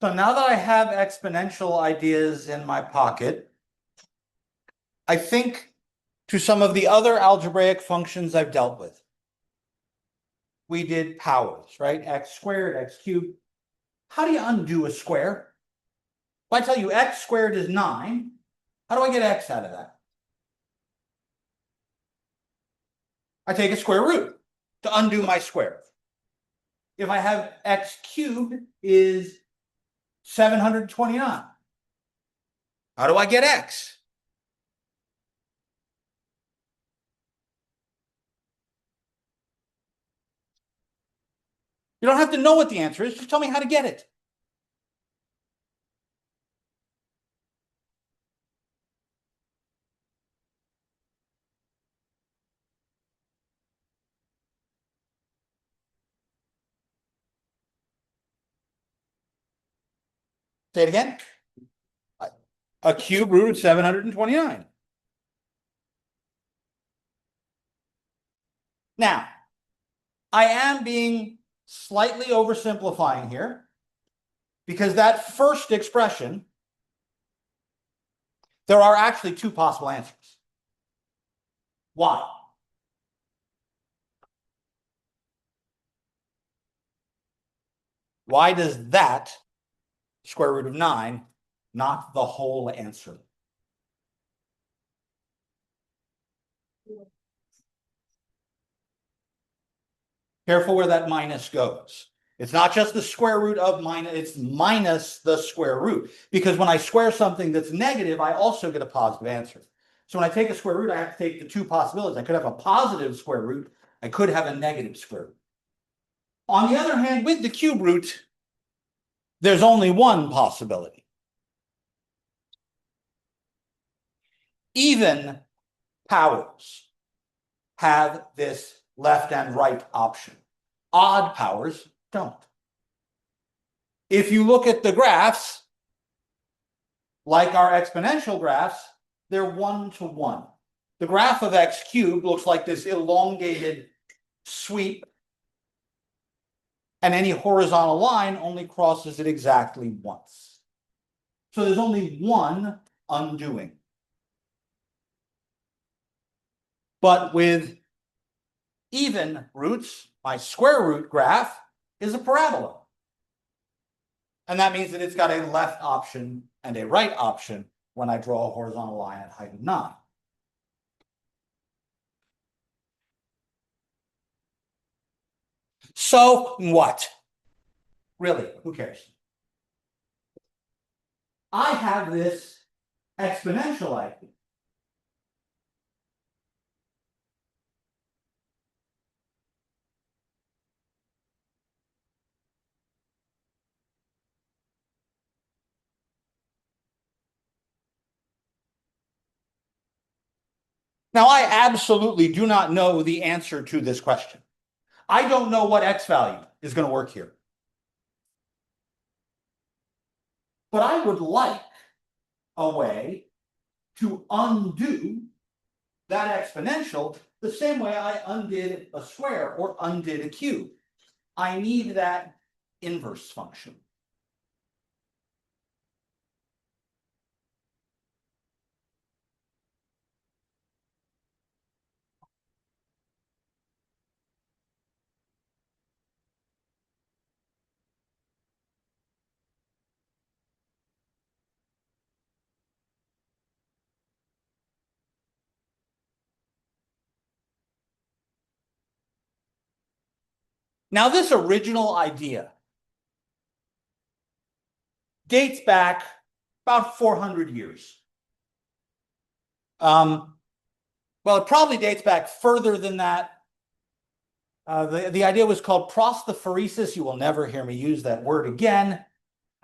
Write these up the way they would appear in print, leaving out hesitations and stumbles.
So now that I have exponential ideas in my pocket, I think to some of the other algebraic functions I've dealt with. We did powers, right? X squared, x cubed. How do you undo a square? If I tell you x squared is 9, how do I get x out of that? I take a square root to undo my square. If I have x cubed is 729, how do I get x? You don't have to know what the answer is, just tell me how to get it. Say it again. A cube root of 729. Now, I am being slightly oversimplifying here because that first expression, there are actually two possible answers. Why? Why does that square root of 9 not the whole answer? Careful where that minus goes. It's not just the square root of minus, it's minus the square root. Because when I square something that's negative, I also get a positive answer. So when I take a square root, I have to take the two possibilities. I could have a positive square root. I could have a negative square root. On the other hand, with the cube root, there's only one possibility. Even powers have this left and right option. Odd powers don't. If you look at the graphs, like our exponential graphs, they're 1 to 1. The graph of x cubed looks like this elongated sweep, and any horizontal line only crosses it exactly once. So there's only one undoing. But with even roots, my square root graph is a parabola. And that means that it's got a left option and a right option when I draw a horizontal line at height of 9. So what? Really, who cares? I have this exponential idea. Now, I absolutely do not know the answer to this question. I don't know what x value is going to work here. But I would like a way to undo that exponential the same way I undid a square or undid a cube. I need that inverse function. Now, this original idea dates back about 400 years. Well, it probably dates back further than that. The idea was called prostaphoresis. You will never hear me use that word again.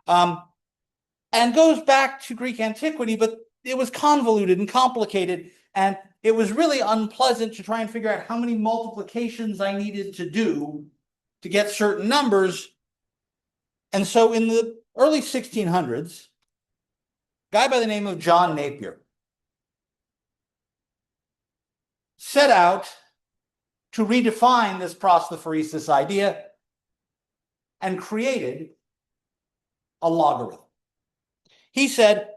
And goes back to Greek antiquity, but it was convoluted and complicated, and it was really unpleasant to try and figure out how many multiplications I needed to do to get certain numbers. And so in the early 1600s, a guy by the name of John Napier set out to redefine this prostaphoresis idea and created a logarithm. He said,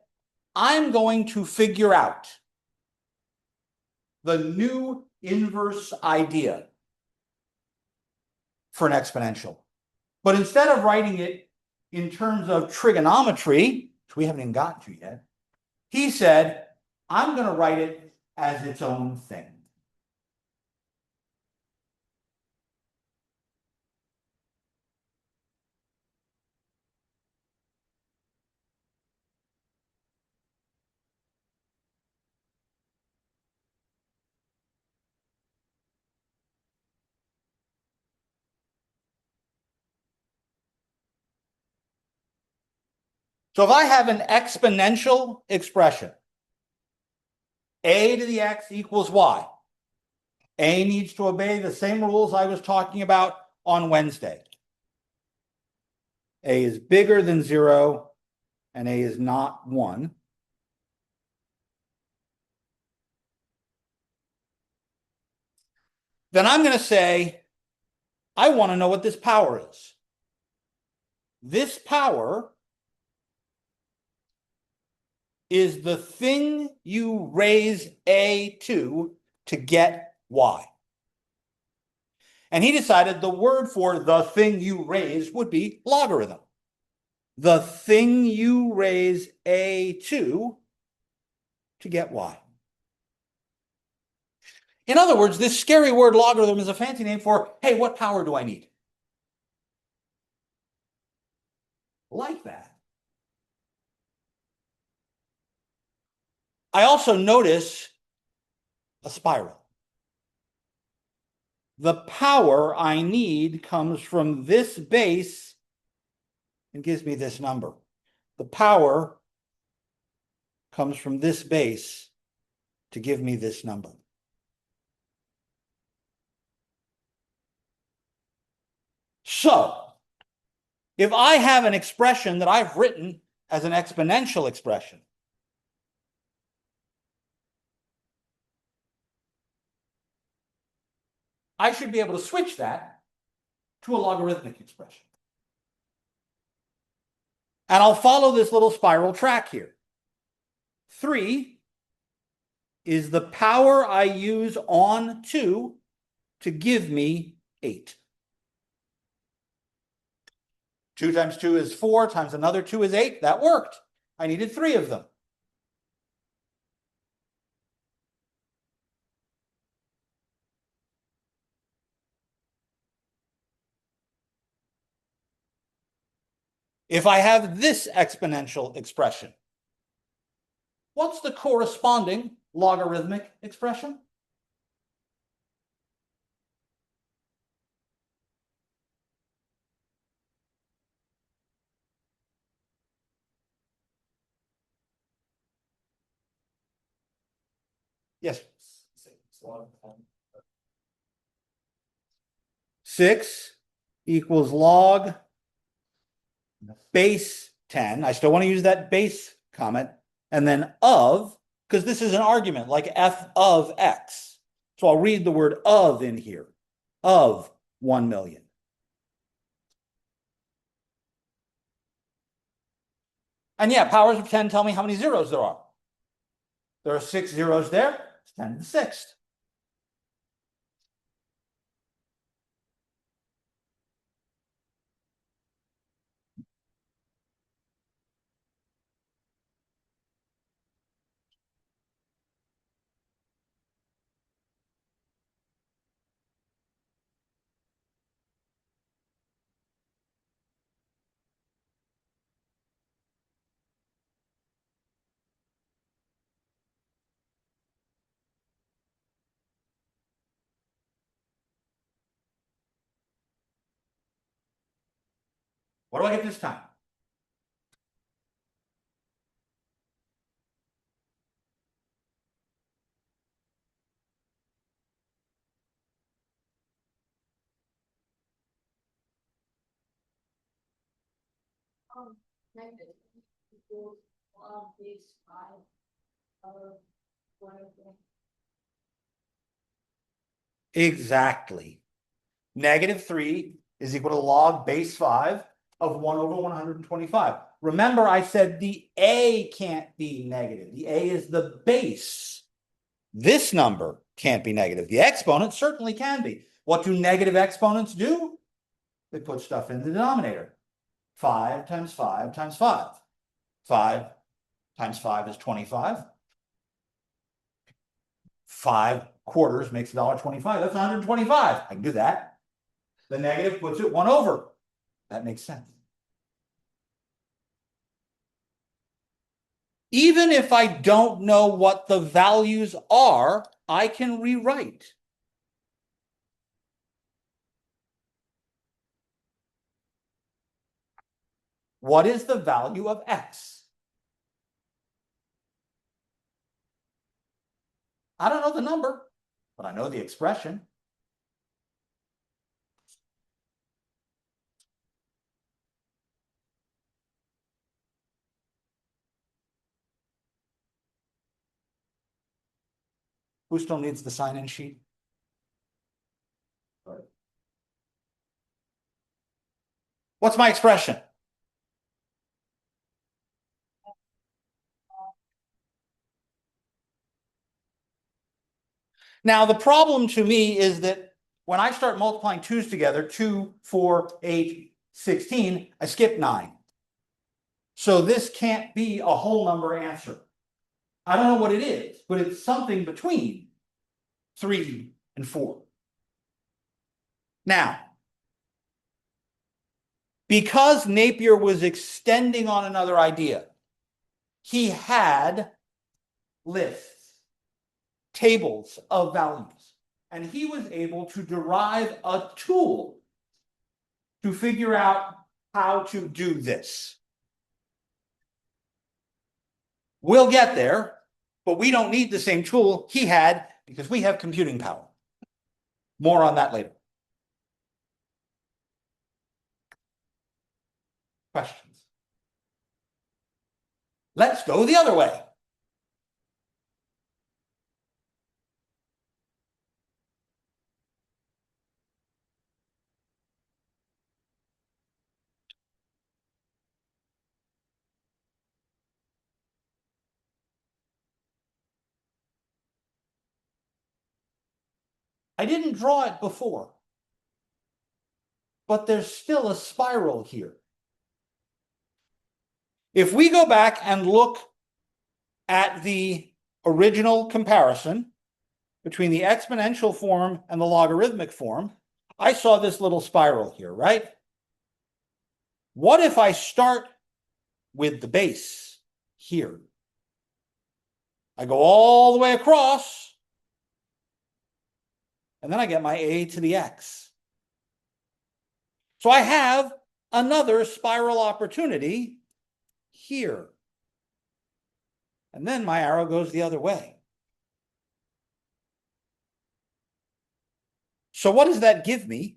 I'm going to figure out the new inverse idea for an exponential. But instead of writing it in terms of trigonometry, which we haven't even gotten to yet, he said, I'm going to write it as its own thing. So if I have an exponential expression, a to the x equals y, a needs to obey the same rules I was talking about on Wednesday. A is bigger than 0, and a is not 1. Then I'm going to say, I want to know what this power is. This power is the thing you raise a to get y. And he decided the word for the thing you raise would be logarithm. The thing you raise a to get y. In other words, this scary word logarithm is a fancy name for, hey, what power do I need? Like that. I also notice a spiral. The power I need comes from this base and gives me this number. The power comes from this base to give me this number. So, if I have an expression that I've written as an exponential expression, I should be able to switch that to a logarithmic expression. And I'll follow this little spiral track here. 3 is the power I use on 2 to give me 8. 2 times 2 is 4, times another 2 is 8. That worked. I needed 3 of them. If I have this exponential expression, what's the corresponding logarithmic expression? Yes. 6 equals log base 10. I still want to use that base comment. And then of, because this is an argument like f of x. So I'll read the word of in here. Of 1 million. And yeah, powers of 10 tell me how many zeros there are. There are 6 zeros there. It's 10 to the 6th. What do I get this time? Negative equals log base 5 of 1 over 1. Exactly. Negative 3 is equal to log base 5 of 1 over 125. remember I said the a can't be negative. The a is the base. This number can't be negative. The exponent certainly can be. What do negative exponents do? They put stuff in the denominator. 5 times 5 times 5. 5 times 5 is 25. 5 quarters makes $1.25. That's 125. I can do that. The negative puts it 1 over. That makes sense. Even if I don't know what the values are, I can rewrite. What is the value of x? I don't know the number, but I know the expression. Who still needs the sign-in sheet? What's my expression? Now, the problem to me is that when I start multiplying 2's together, 2, 4, 8, 16, I skip 9. So this can't be a whole number answer. I don't know what it is, but it's something between 3 and 4. Now, because Napier was extending on another idea, he had lists, tables of values, and he was able to derive a tool to figure out how to do this. We'll get there, but we don't need the same tool he had because we have computing power. More on that later. Questions? Let's go the other way. I didn't draw it before, but there's still a spiral here. If we go back and look at the original comparison between the exponential form and the logarithmic form, I saw this little spiral here, right? What if I start with the base here? I go all the way across, and then I get my a to the x. So I have another spiral opportunity here. And then my arrow goes the other way. So what does that give me?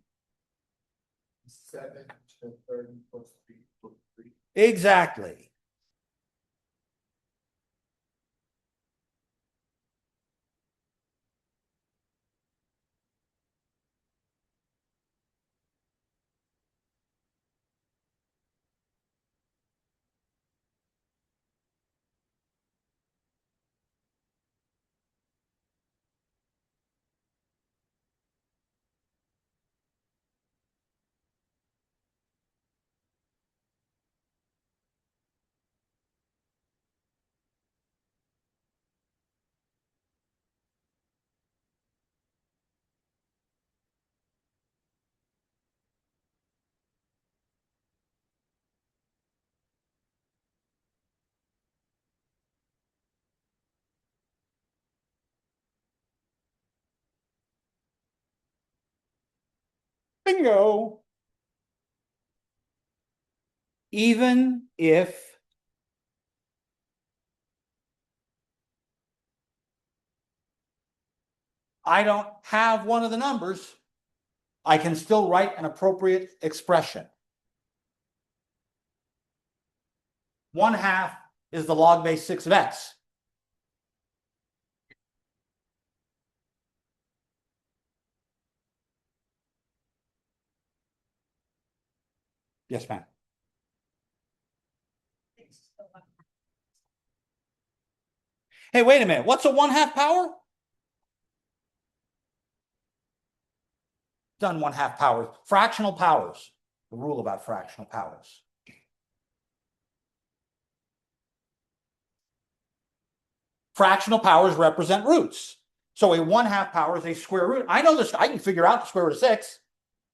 7 to 30 plus 3 plus 3. Exactly. Bingo. Even if I don't have one of the numbers, I can still write an appropriate expression. 1/2 is the log base 6 of x. Yes, ma'am. Hey, wait a minute. What's a 1/2 power? Done 1/2 powers. Fractional powers. The rule about fractional powers. Fractional powers represent roots. So a 1/2 power is a square root. I know this. I can figure out the square root of 6.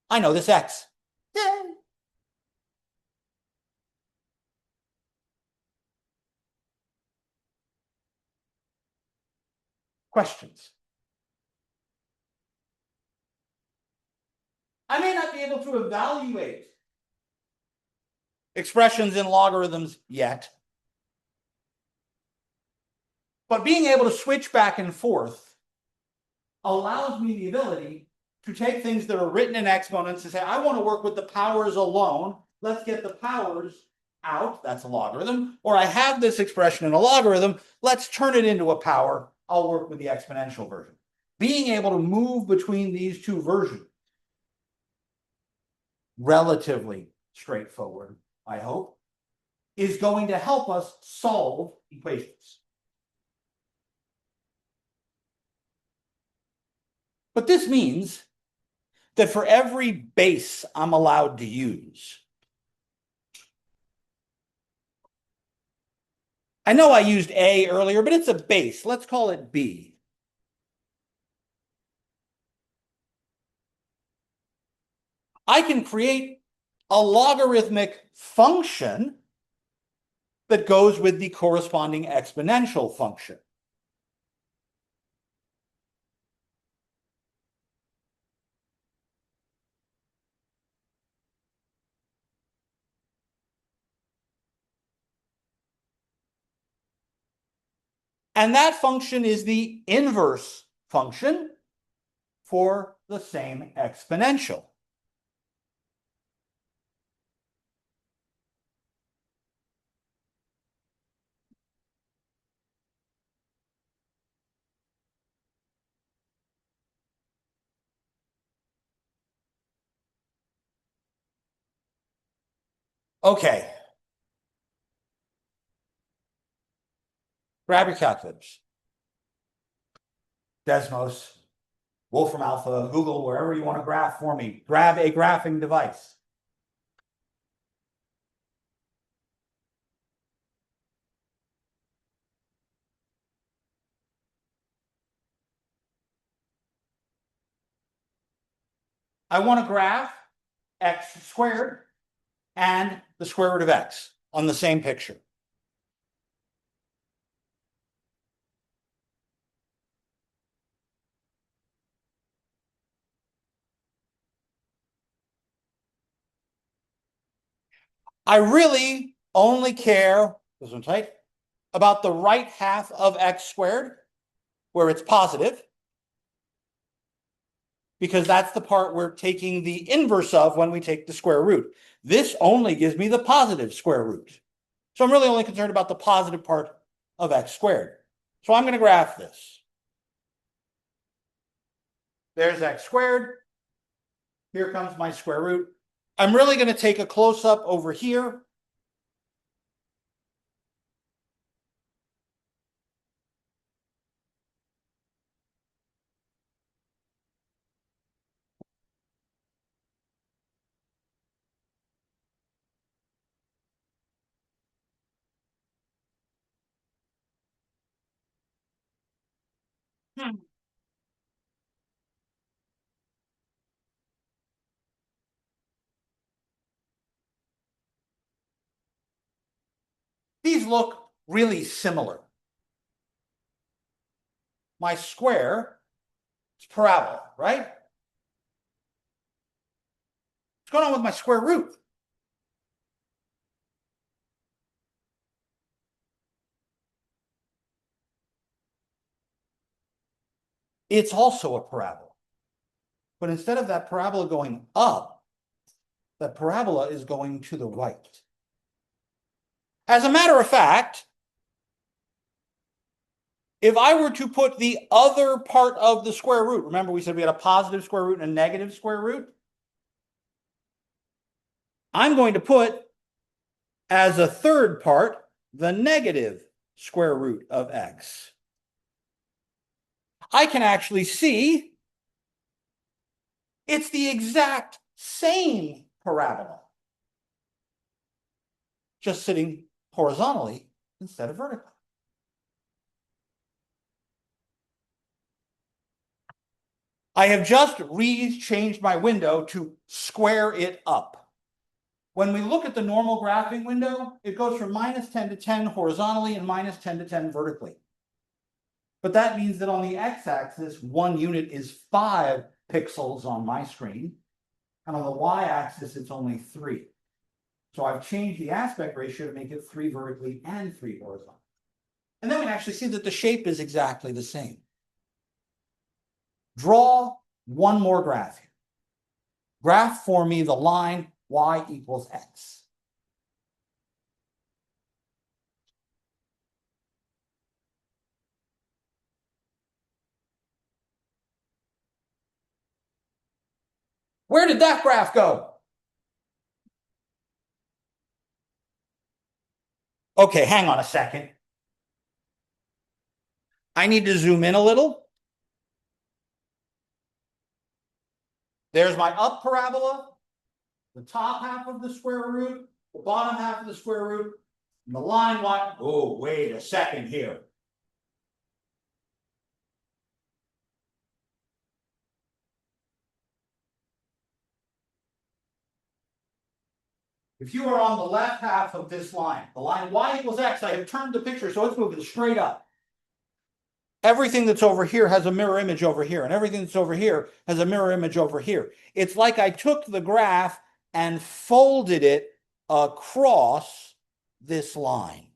I know this x. Yay. Questions? I may not be able to evaluate expressions in logarithms yet, but being able to switch back and forth allows me the ability to take things that are written in exponents and say, I want to work with the powers alone. Let's get the powers out. That's a logarithm. Or I have this expression in a logarithm. Let's turn it into a power. I'll work with the exponential version. Being able to move between these two versions, relatively straightforward, I hope, is going to help us solve equations. But this means that for every base I'm allowed to use, I know I used A earlier, but it's a base. Let's call it B. I can create a logarithmic function that goes with the corresponding exponential function. And that function is the inverse function for the same exponential. Okay. Grab your calculators. Desmos, Wolfram Alpha, Google, wherever you want to graph for me. Grab a graphing device. I want to graph x squared and the square root of x on the same picture. I really only care, this one's tight, about the right half of x squared, where it's positive, because that's the part we're taking the inverse of when we take the square root. This only gives me the positive square root. So I'm really only concerned about the positive part of x squared. So I'm going to graph this. There's x squared. Here comes my square root. I'm really going to take a close-up over here. These look really similar. My square is parabola, right? What's going on with my square root? It's also a parabola. But instead of that parabola going up, that parabola is going to the right. As a matter of fact, if I were to put the other part of the square root, remember we said we had a positive square root and a negative square root? I'm going to put as a third part the negative square root of x. I can actually see it's the exact same parabola, just sitting horizontally instead of vertically. I have just changed my window to square it up. When we look at the normal graphing window, it goes from -10 to 10 horizontally and -10 to 10 vertically. But that means that on the x-axis, 1 unit is 5 pixels on my screen, and on the y-axis, it's only 3. So I've changed the aspect ratio to make it 3 vertically and 3 horizontally. And then we actually see that the shape is exactly the same. Draw one more graph here. Graph for me the line y equals x. Where did that graph go? Okay, hang on a second. I need to zoom in a little. There's my up parabola, the top half of the square root, the bottom half of the square root, and the line y. Oh, wait a second here. If you are on the left half of this line, the line y equals x, I have turned the picture so it's moving straight up. Everything that's over here has a mirror image over here, and everything that's over here has a mirror image over here. It's like I took the graph and folded it across this line.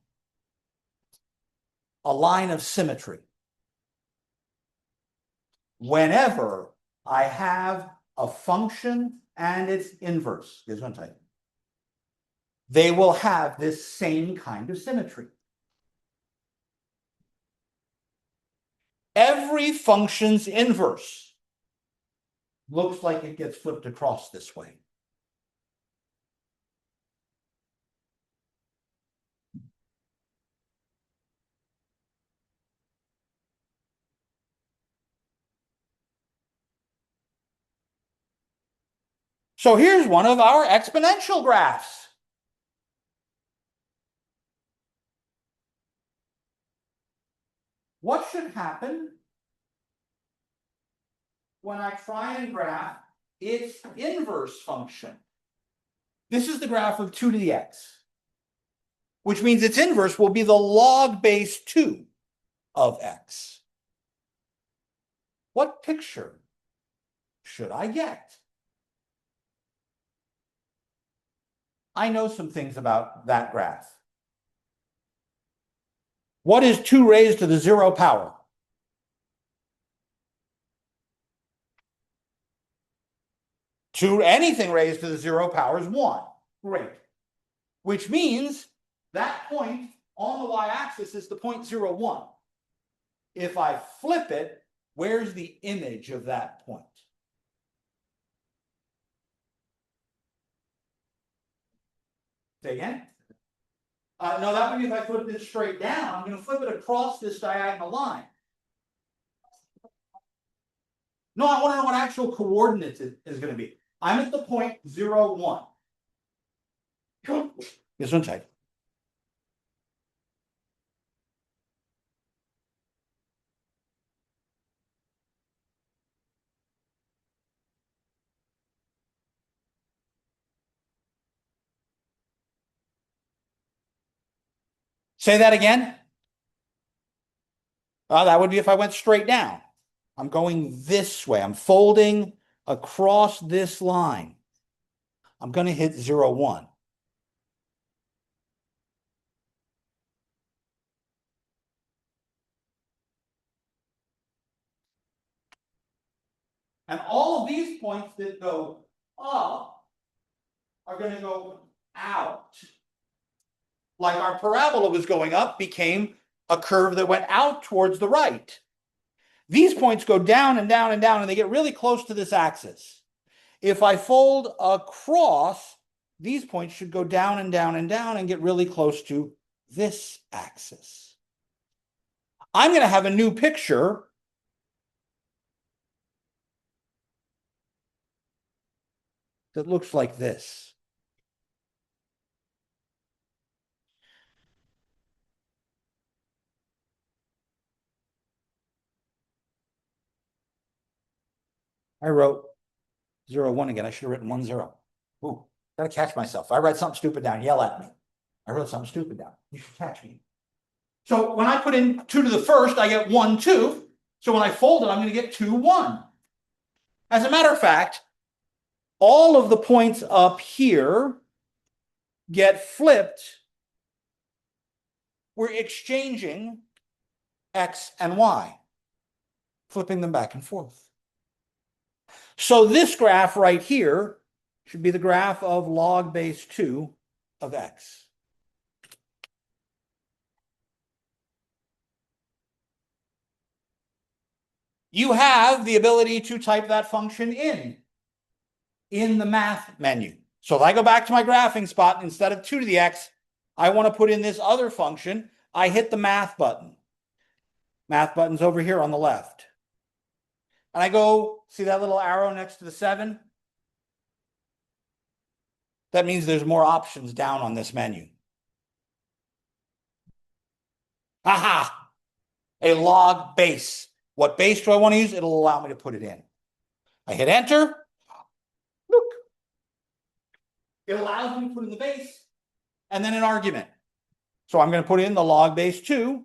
A line of symmetry. Whenever I have a function and its inverse, here's one type, they will have this same kind of symmetry. Every function's inverse looks like it gets flipped across this way. So here's one of our exponential graphs. What should happen when I try and graph its inverse function? This is the graph of 2 to the x, which means its inverse will be the log base 2 of x. What picture should I get? I know some things about that graph. What is 2 raised to the 0 power? Anything raised to the 0 power is 1. Great. Which means that point on the y-axis is the point 0, 1. If I flip it, where's the image of that point? Say again? No, that would be if I flip it straight down. I'm going to flip it across this diagonal line. No, I want to know what actual coordinates is going to be. I'm at the point 0, 1. This one's tight. Say that again. That would be if I went straight down. I'm going this way. I'm folding across this line. I'm going to hit 0, 1. And all of these points that go up are going to go out. Like our parabola was going up, became a curve that went out towards the right. These points go down and down and down, and they get really close to this axis. If I fold across, these points should go down and down and down and get really close to this axis. I'm going to have a new picture that looks like this. I wrote 0, 1 again. I should have written 1, 0. Ooh, gotta catch myself. If I write something stupid down, yell at me. I wrote something stupid down. You should catch me. So when I put in 2 to the first, I get 1, 2. So when I fold it, I'm going to get 2, 1. As a matter of fact, all of the points up here get flipped. We're exchanging X and Y, flipping them back and forth. So this graph right here should be the graph of log base 2 of X. You have the ability to type that function in the math menu. So if I go back to my graphing spot, instead of 2 to the X, I want to put in this other function. I hit the math button. Math button's over here on the left. And I go, see that little arrow next to the 7? That means there's more options down on this menu. Aha! A log base. What base do I want to use? It'll allow me to put it in. I hit enter. Look. It allows me to put in the base and then an argument. So I'm going to put in the log base 2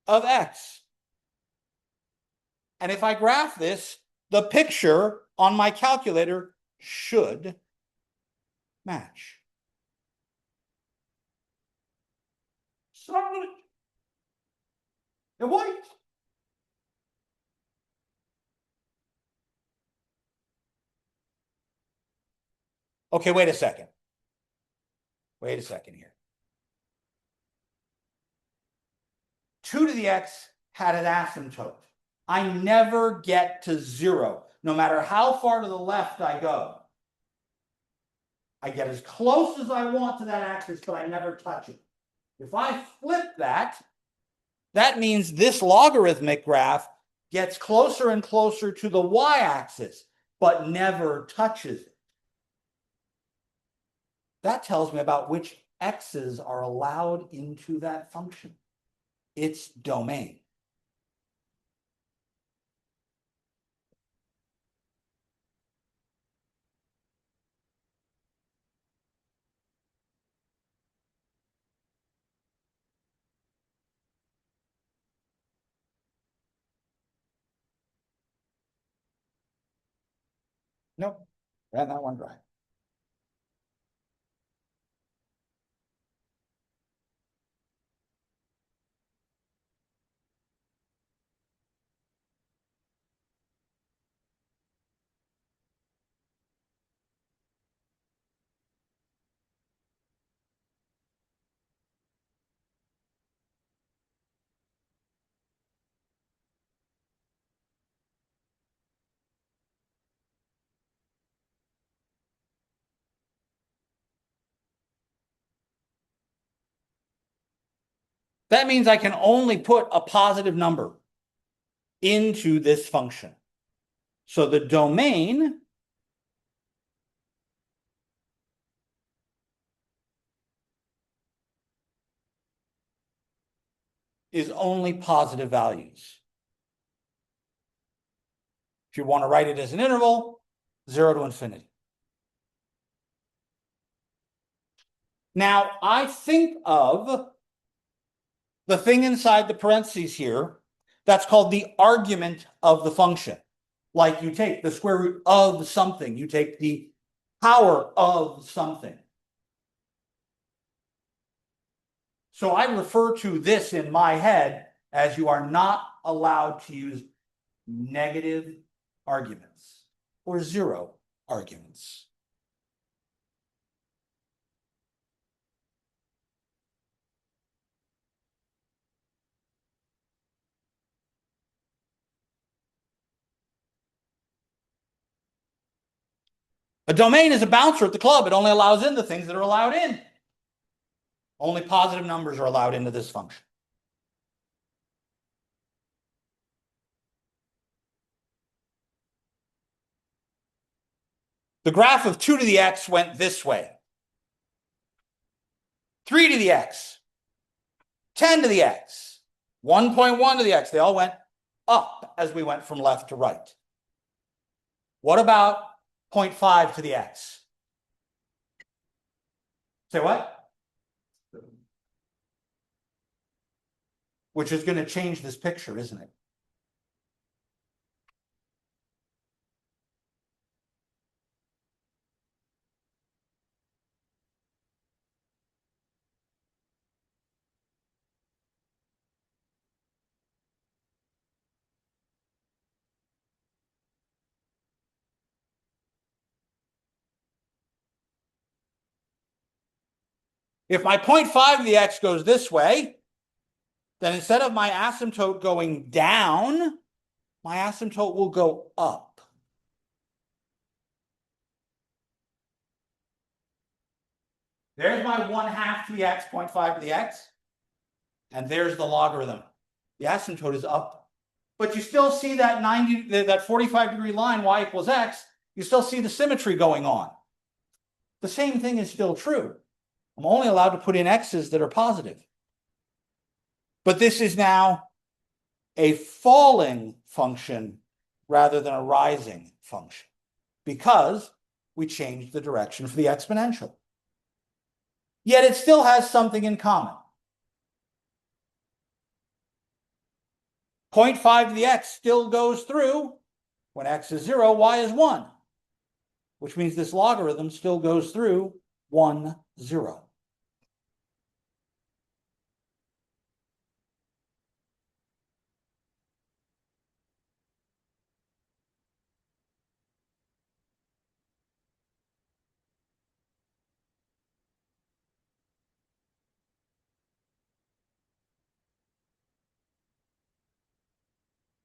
of X. And if I graph this, the picture on my calculator should match. Suddenly, it worked. Okay, wait a second. Wait a second here. 2 to the X had an asymptote. I never get to 0, no matter how far to the left I go. I get as close as I want to that axis, but I never touch it. If I flip that, that means this logarithmic graph gets closer and closer to the y-axis, but never touches it. That tells me about which x's are allowed into that function. Its domain. Nope, ran that one dry. That means I can only put a positive number into this function. So the domain is only positive values. If you want to write it as an interval, 0 to infinity. Now, I think of the thing inside the parentheses here that's called the argument of the function. Like you take the square root of something, you take the power of something. So I refer to this in my head as you are not allowed to use negative arguments or 0 arguments. A domain is a bouncer at the club. It only allows in the things that are allowed in. Only positive numbers are allowed into this function. The graph of 2 to the x went this way. 3 to the x, 10 to the x, 1.1 to the x. They all went up as we went from left to right. What about 0.5 to the x? Say what? Which is going to change this picture, isn't it? If my 0.5 to the x goes this way, then instead of my asymptote going down, my asymptote will go up. There's my 1/2 to the x, 0.5 to the x. And there's the logarithm. The asymptote is up. But you still see that 45-degree line, y equals x. You still see the symmetry going on. The same thing is still true. I'm only allowed to put in x's that are positive. But this is now a falling function rather than a rising function, because we changed the direction for the exponential. Yet it still has something in common. 0.5 to the x still goes through. When x is 0, y is 1, which means this logarithm still goes through 1, 0.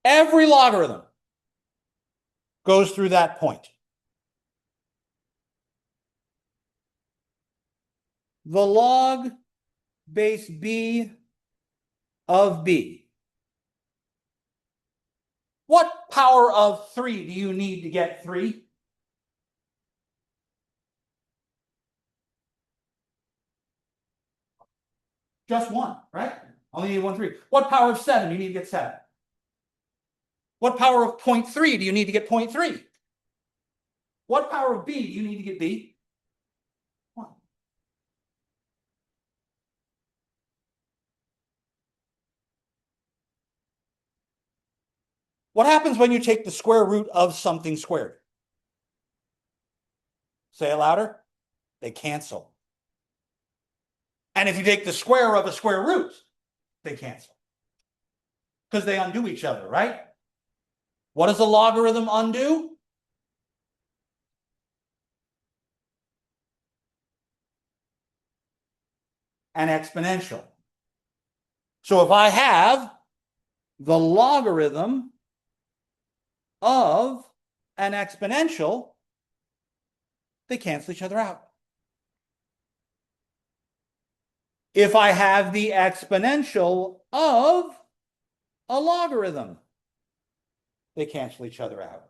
Every logarithm goes through that point. The log base b of b. What power of 3 do you need to get 3? Just 1, right? Only need 1, 3. What power of 7 do you need to get 7? What power of 0.3 do you need to get 0.3? What power of b do you need to get b? 1. What happens when you take the square root of something squared? Say it louder. They cancel. And if you take the square of a square root, they cancel. Because they undo each other, right? What does a logarithm undo? An exponential. So if I have the logarithm of an exponential, they cancel each other out. If I have the exponential of a logarithm, they cancel each other out.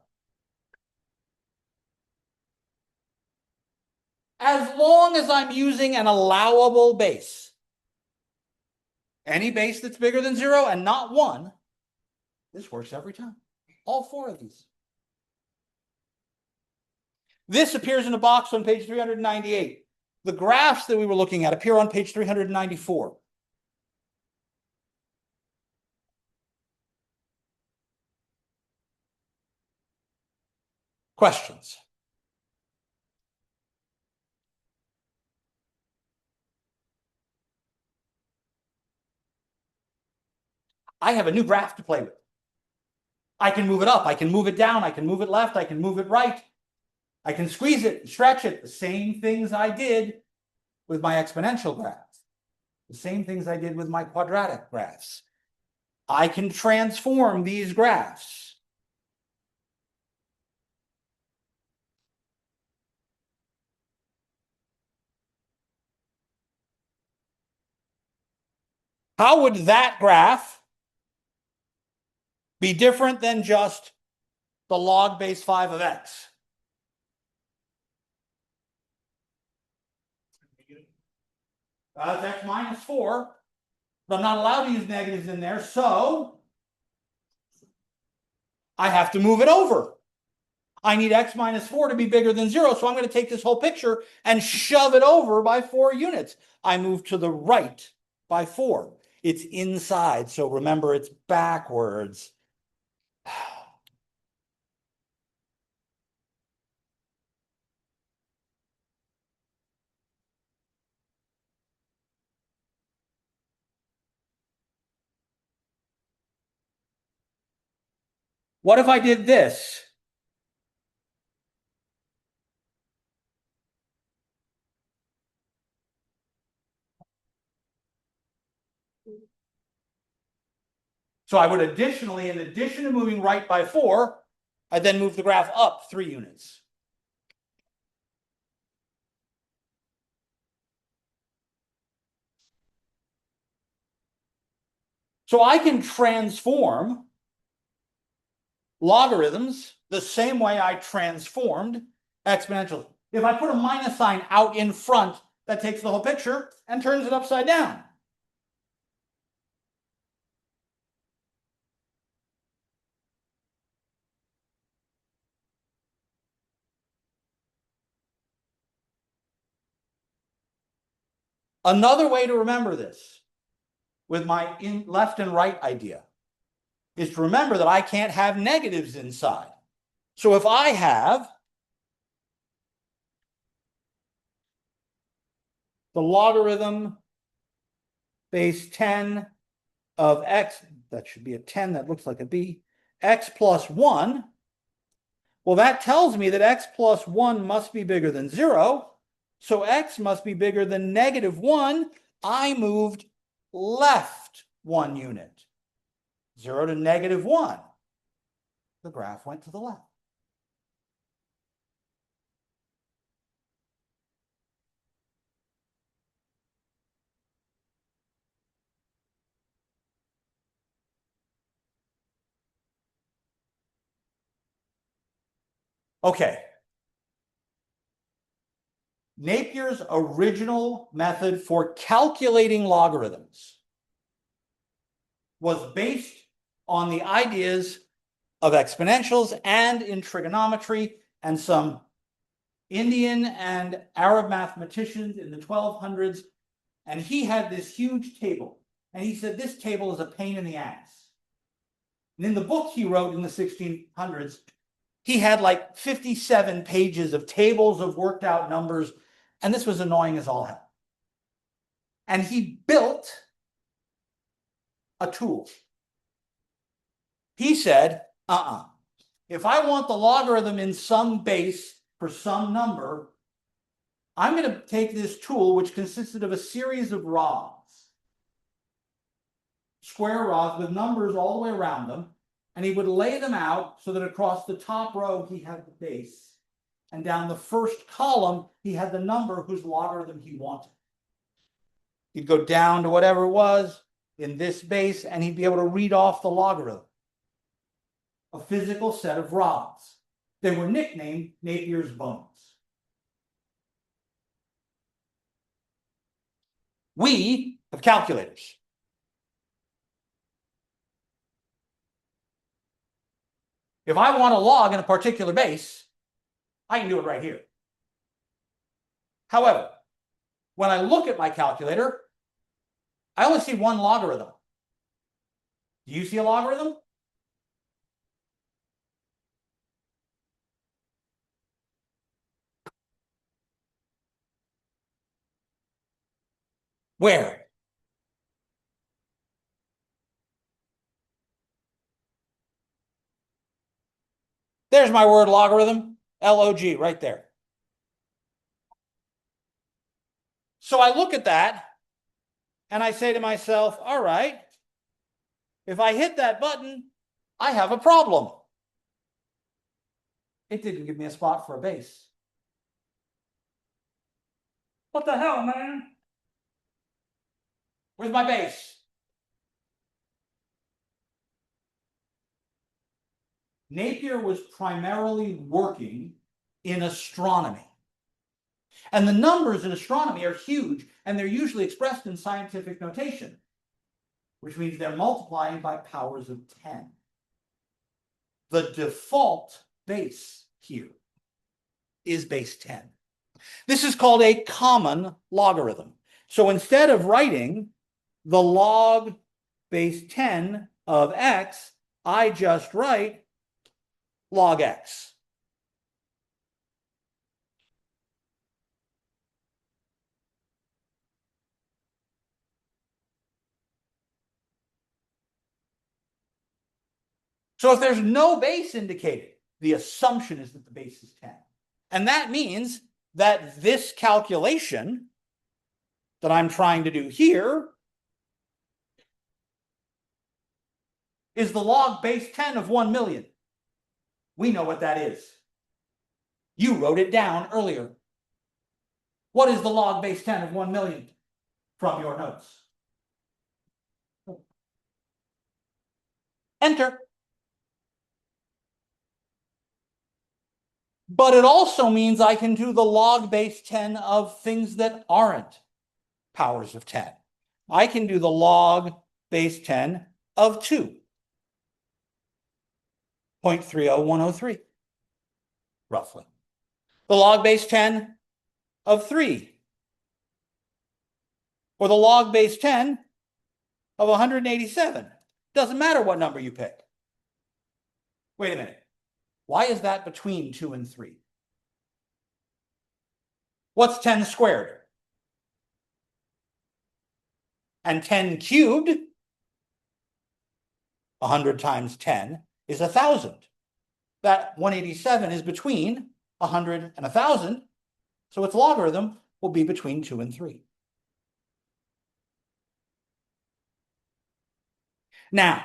As long as I'm using an allowable base, any base that's bigger than 0 and not 1, this works every time. All 4 of these. This appears in a box on page 398. The graphs that we were looking at appear on page 394. Questions? I have a new graph to play with. I can move it up, I can move it down, I can move it left, I can move it right. I can squeeze it, stretch it, the same things I did with my exponential graphs, the same things I did with my quadratic graphs. I can transform these graphs. How would that graph be different than just the log base 5 of x? That's x minus 4. But I'm not allowed to use negatives in there, so I have to move it over. I need x minus 4 to be bigger than 0, so I'm going to take this whole picture and shove it over by 4 units. I move to the right by 4. It's inside, so remember it's backwards. What if I did this? So I would additionally, in addition to moving right by 4, I then move the graph up 3 units. So I can transform logarithms the same way I transformed exponentials. If I put a minus sign out in front, that takes the whole picture and turns it upside down. Another way to remember this with my left and right idea is to remember that I can't have negatives inside. So if I have the logarithm base 10 of x, that should be a 10, that looks like a b, x plus 1, well, that tells me that x plus 1 must be bigger than 0, so x must be bigger than negative 1. I moved left 1 unit. 0 to negative 1. The graph went to the left. Okay. Napier's original method for calculating logarithms was based on the ideas of exponentials and in trigonometry, and some Indian and Arab mathematicians in the 1200s. And he had this huge table. And he said, this table is a pain in the ass. And in the book he wrote in the 1600s, he had like 57 pages of tables of worked out numbers. And this was annoying as all hell. And he built a tool. He said, if I want the logarithm in some base for some number, I'm going to take this tool, which consisted of a series of rods, square rods with numbers all the way around them, and he would lay them out so that across the top row he had the base, and down the first column he had the number whose logarithm he wanted. He'd go down to whatever it was in this base, and he'd be able to read off the logarithm. A physical set of rods. They were nicknamed Napier's bones. We have calculators. If I want a log in a particular base, I can do it right here. However, when I look at my calculator, I only see one logarithm. Do you see a logarithm? Where? There's my word logarithm, L-O-G, right there. So I look at that and I say to myself, all right, if I hit that button, I have a problem. It didn't give me a spot for a base. What the hell, man? Where's my base? Napier was primarily working in astronomy. And the numbers in astronomy are huge, and they're usually expressed in scientific notation, which means they're multiplying by powers of 10. The default base here is base 10. This is called a common logarithm. So instead of writing the log base 10 of x, I just write log x. So if there's no base indicated, the assumption is that the base is 10. And that means that this calculation that I'm trying to do here is the log base 10 of 1 million. We know what that is. You wrote it down earlier. What is the log base 10 of 1 million from your notes? Enter. But it also means I can do the log base 10 of things that aren't powers of 10. I can do the log base 10 of 2. 0.30103, roughly. The log base 10 of 3. Or the log base 10 of 187. Doesn't matter what number you pick. Wait a minute. Why is that between 2 and 3? What's 10 squared? And 10 cubed, 100 times 10, is 1,000. That 187 is between 100 and 1,000, so its logarithm will be between 2 and 3. Now,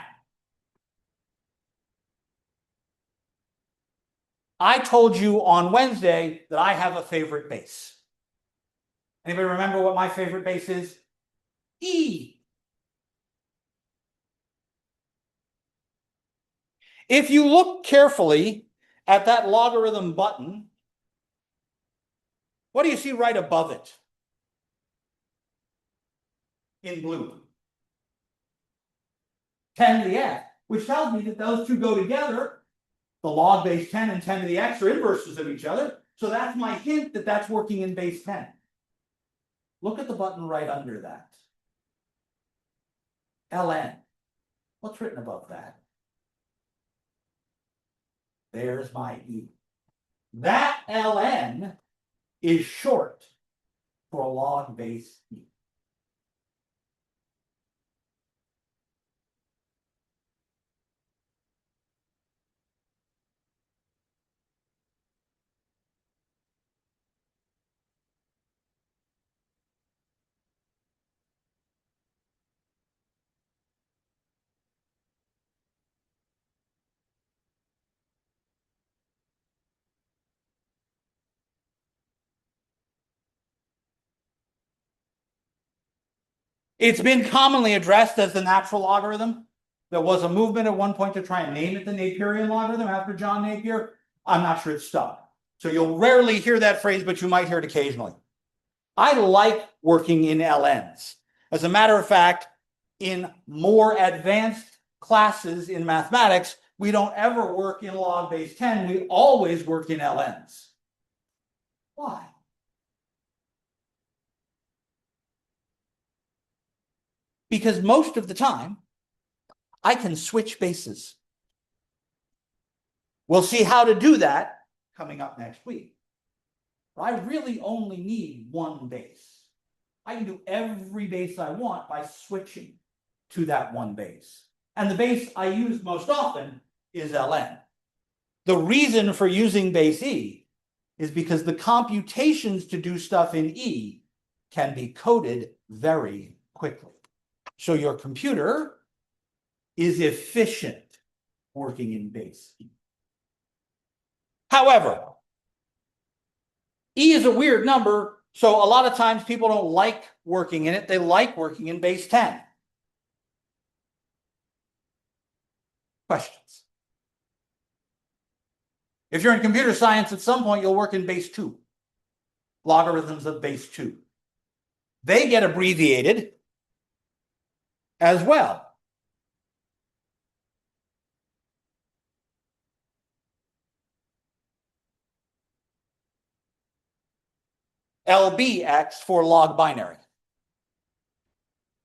I told you on Wednesday that I have a favorite base. Anybody remember what my favorite base is? E. If you look carefully at that logarithm button, what do you see right above it? In blue. 10 to the x, which tells me that those two go together. The log base 10 and 10 to the x are inverses of each other. So that's my hint that that's working in base 10. Look at the button right under that. ln. What's written above that? There's my e. That ln is short for log base e. It's been commonly addressed as the natural logarithm. There was a movement at one point to try and name it the Napierian logarithm after John Napier. I'm not sure it stuck. So you'll rarely hear that phrase, but you might hear it occasionally. I like working in ln's. As a matter of fact, in more advanced classes in mathematics, we don't ever work in log base 10. We always work in ln's. Why? Because most of the time, I can switch bases. We'll see how to do that coming up next week. But I really only need one base. I can do every base I want by switching to that one base. And the base I use most often is ln. The reason for using base e is because the computations to do stuff in e can be coded very quickly. So your computer is efficient working in base e. However, e is a weird number, so a lot of times people don't like working in it. They like working in base 10. Questions? If you're in computer science, at some point you'll work in base 2. Logarithms of base 2. They get abbreviated as well. LBX for log binary.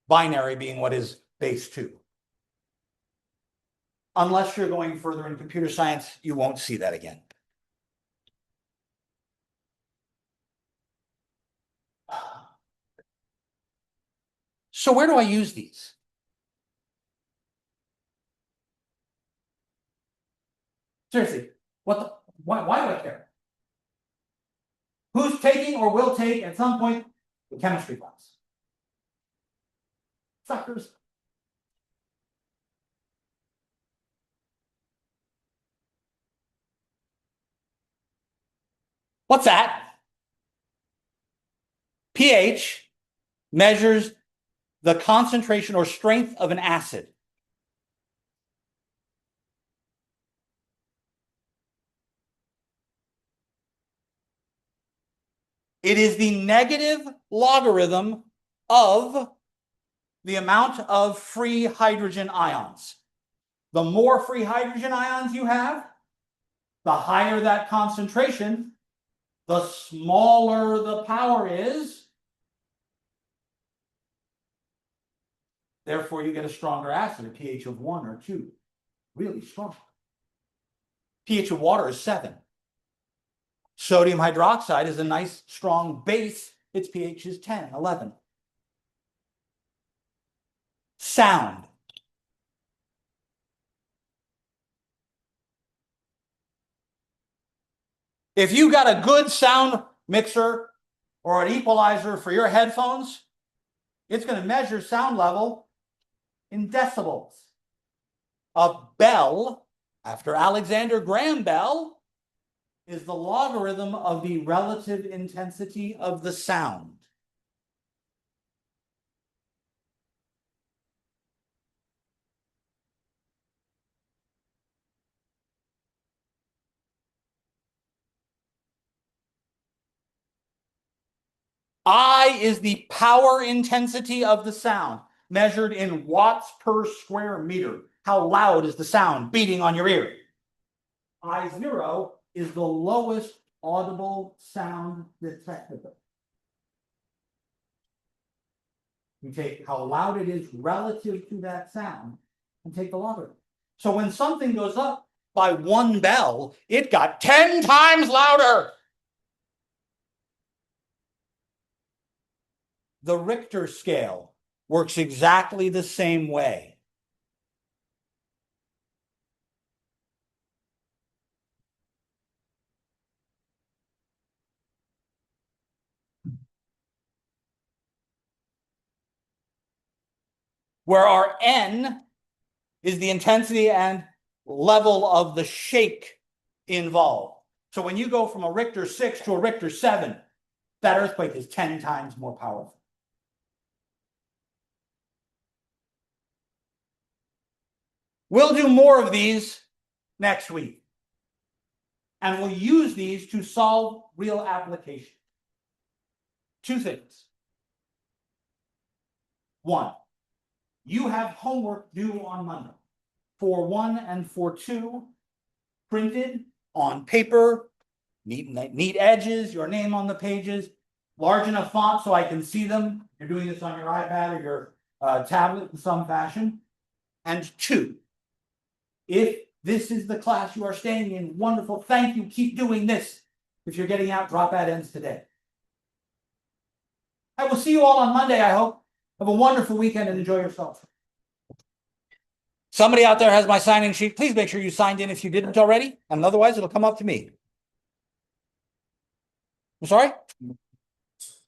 Binary being what is base 2. Unless you're going further in computer science, you won't see that again. So where do I use these? Seriously, why do I care? Who's taking or will take at some point the chemistry class? Suckers. What's that? pH measures the concentration or strength of an acid. It is the negative logarithm of the amount of free hydrogen ions. The more free hydrogen ions you have, the higher that concentration, the smaller the power is. Therefore, you get a stronger acid, a pH of 1 or 2. Really strong. pH of water is 7. Sodium hydroxide is a nice, strong base. Its pH is 10, 11. Sound. If you got a good sound mixer or an equalizer for your headphones, it's going to measure sound level in decibels. A bell, after Alexander Graham Bell, is the logarithm of the relative intensity of the sound. I is the power intensity of the sound, measured in watts per square meter. How loud is the sound beating on your ear? I0 is the lowest audible sound detectable. You take how loud it is relative to that sound and take the logarithm. So when something goes up by 1 bell, it got 10 times louder. The Richter scale works exactly the same way. Where our N is the intensity and level of the shake involved. So when you go from a Richter 6 to a Richter 7, that earthquake is 10 times more powerful. We'll do more of these next week. And we'll use these to solve real applications. 2 things. 1, you have homework due on Monday. For 1 and for 2, printed on paper, neat edges, your name on the pages, large enough font so I can see them. You're doing this on your iPad or your tablet in some fashion. And 2, if this is the class you are staying in, wonderful, thank you, keep doing this. If you're getting out, drop add ends today. I will see you all on Monday, I hope. Have a wonderful weekend and enjoy yourself. Somebody out there has my sign-in sheet. Please make sure you signed in if you didn't already, and otherwise it'll come up to me. I'm sorry?